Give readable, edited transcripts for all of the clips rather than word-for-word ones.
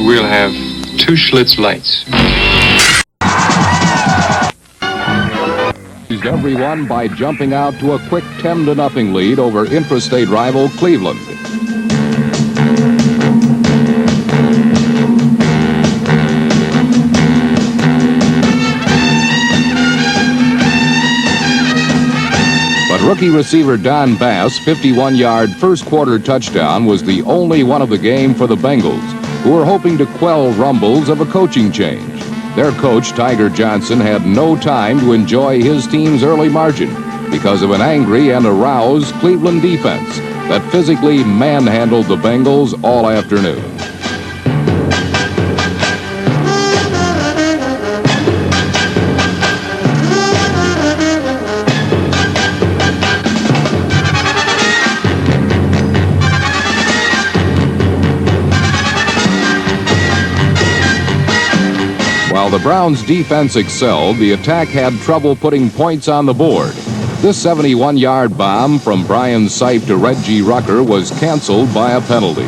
we'll have 2 Schlitz lights. Everyone by jumping out to a quick 10-0 lead over intrastate rival Cleveland. But rookie receiver Don Bass' 51-yard first-quarter touchdown was the only one of the game for the Bengals, who were hoping to quell rumbles of a coaching change. Their coach, Tiger Johnson, had no time to enjoy his team's early margin because of an angry and aroused Cleveland defense that physically manhandled the Bengals all afternoon. While the Browns' defense excelled, the attack had trouble putting points on the board. This 71-yard bomb from Brian Sipe to Reggie Rucker was canceled by a penalty.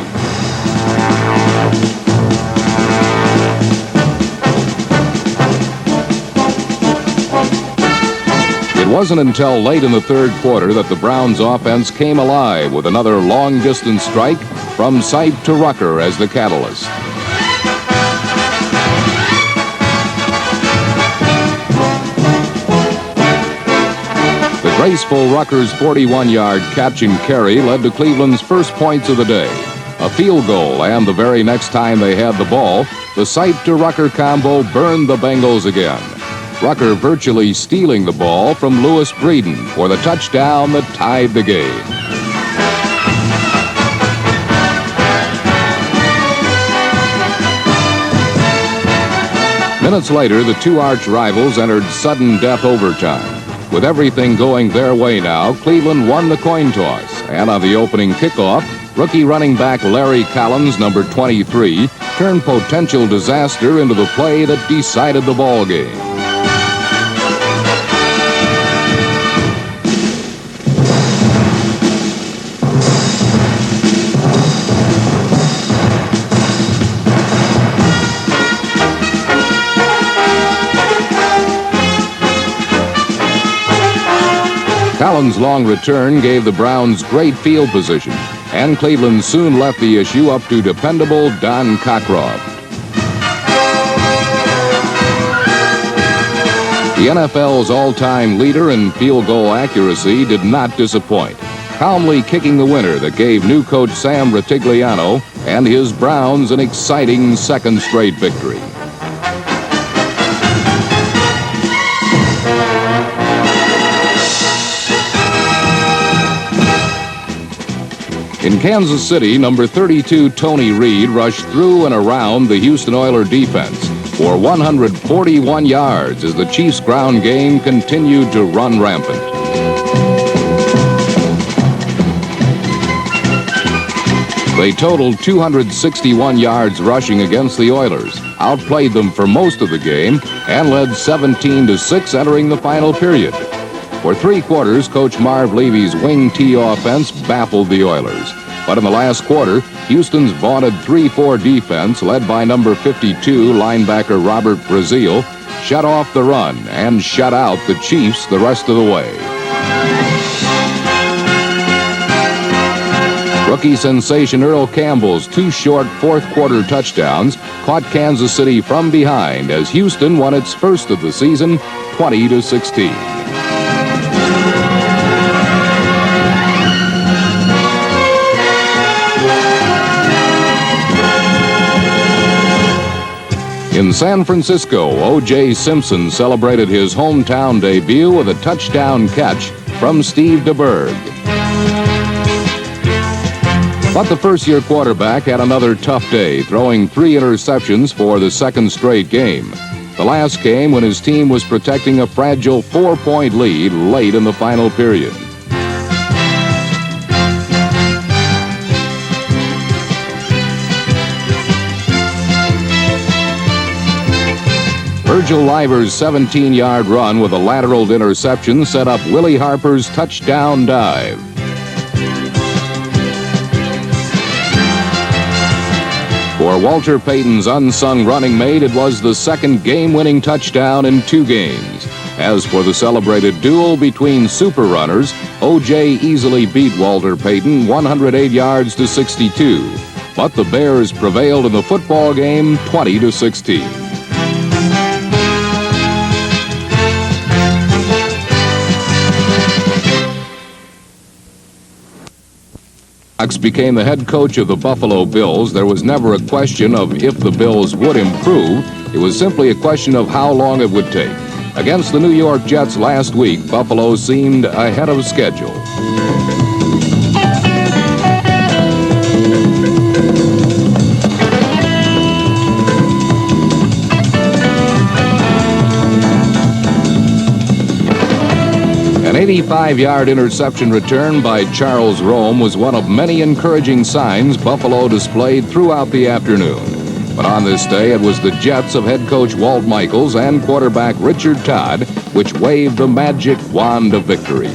It wasn't until late in the third quarter that the Browns' offense came alive with another long-distance strike from Sipe to Rucker as the catalyst. Graceful Rucker's 41-yard catch and carry led to Cleveland's first points of the day. A field goal, and the very next time they had the ball, the Sipe to Rucker combo burned the Bengals again. Rucker virtually stealing the ball from Lewis Breeden for the touchdown that tied the game. Minutes later, the two arch rivals entered sudden death overtime. With everything going their way now, Cleveland won the coin toss, and on the opening kickoff, rookie running back Larry Collins, number 23, turned potential disaster into the play that decided the ball game. Collins' long return gave the Browns great field position, and Cleveland soon left the issue up to dependable Don Cockcroft. The NFL's all-time leader in field goal accuracy did not disappoint, calmly kicking the winner that gave new coach Sam Rutigliano and his Browns an exciting second straight victory. In Kansas City, number 32 Tony Reed rushed through and around the Houston Oilers defense for 141 yards as the Chiefs' ground game continued to run rampant. They totaled 261 yards rushing against the Oilers, outplayed them for most of the game, and led 17-6 entering the final period. For 3 quarters, Coach Marv Levy's wing T offense baffled the Oilers. But in the last quarter, Houston's vaunted 3-4 defense, led by number 52 linebacker Robert Brazile, shut off the run and shut out the Chiefs the rest of the way. Rookie sensation Earl Campbell's 2 short fourth-quarter touchdowns caught Kansas City from behind as Houston won its first of the season, 20-16. In San Francisco, O.J. Simpson celebrated his hometown debut with a touchdown catch from Steve DeBerg. But the first-year quarterback had another tough day, throwing 3 interceptions for the second straight game. The last came when his team was protecting a fragile 4-point lead late in the final period. Virgil Liver's 17-yard run with a lateral interception set up Willie Harper's touchdown dive. For For Walter Payton's unsung running mate, it was the second game-winning touchdown in 2 games. As for the celebrated duel between super runners, O.J. easily beat Walter Payton 108 yards to 62. But the Bears prevailed in the football game 20-16. Became the head coach of the Buffalo Bills. There was never a question of if the Bills would improve. It was simply a question of how long it would take. Against the New York Jets last week, Buffalo seemed ahead of schedule. An 85-yard interception return by Charles Rome was one of many encouraging signs Buffalo displayed throughout the afternoon. But on this day, it was the Jets of head coach Walt Michaels and quarterback Richard Todd which waved the magic wand of victory.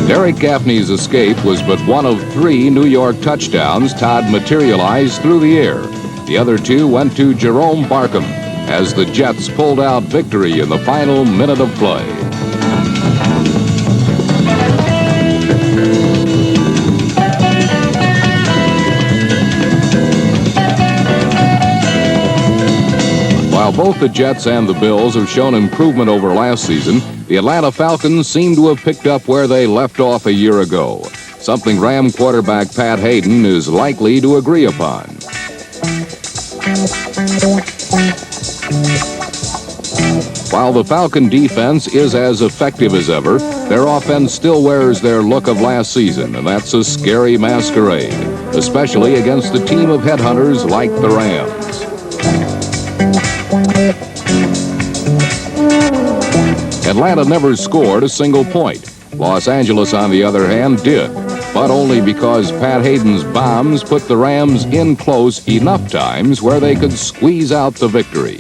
Derek Gaffney's escape was but one of 3 New York touchdowns Todd materialized through the air. The other 2 went to Jerome Barkham as the Jets pulled out victory in the final minute of play. While both the Jets and the Bills have shown improvement over last season, the Atlanta Falcons seem to have picked up where they left off a year ago, something Ram quarterback Pat Haden is likely to agree upon. While the Falcon defense is as effective as ever, their offense still wears their look of last season, and that's a scary masquerade, especially against a team of headhunters like the Rams. Atlanta never scored a single point. Los Angeles, on the other hand, did, but only because Pat Haden's bombs put the Rams in close enough times where they could squeeze out the victory.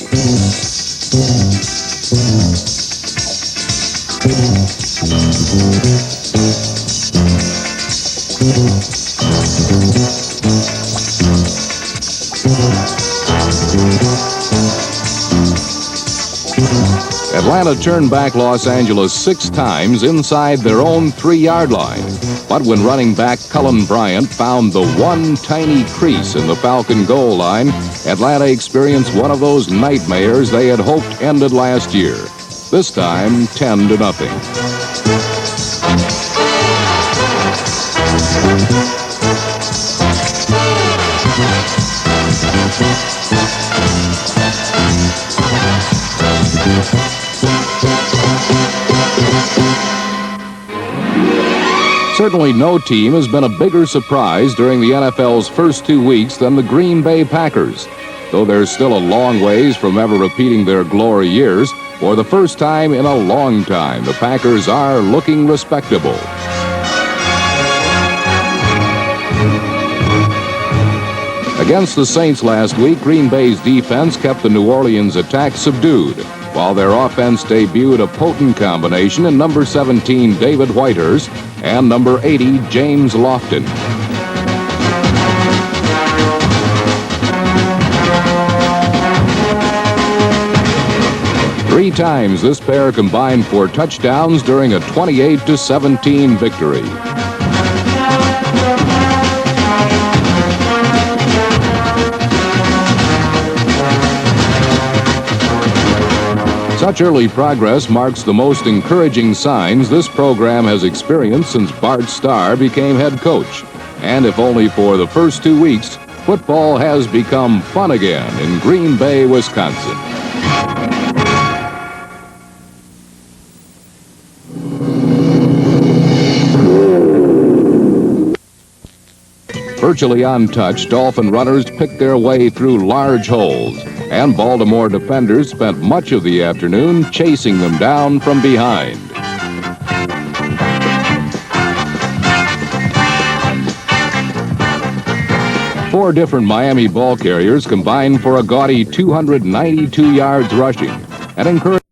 Atlanta turned back Los Angeles 6 times inside their own 3-yard line. But when running back Cullen Bryant found the one tiny crease in the Falcon goal line, Atlanta experienced one of those nightmares they had hoped ended last year. This time, 10-0. Certainly no team has been a bigger surprise during the NFL's first 2 weeks than the Green Bay Packers. Though they're still a long ways from ever repeating their glory years, for the first time in a long time, the Packers are looking respectable. Against the Saints last week, Green Bay's defense kept the New Orleans attack subdued, while their offense debuted a potent combination in number 17, David Whitehurst, and number 80, James Lofton. Three times this pair combined for touchdowns during a 28-17 victory. Such early progress marks the most encouraging signs this program has experienced since Bart Starr became head coach. And if only for the first 2 weeks, football has become fun again in Green Bay, Wisconsin. Virtually untouched, Dolphin runners picked their way through large holes, and Baltimore defenders spent much of the afternoon chasing them down from behind. 4 different Miami ball carriers combined for a gaudy 292 yards rushing and encouraged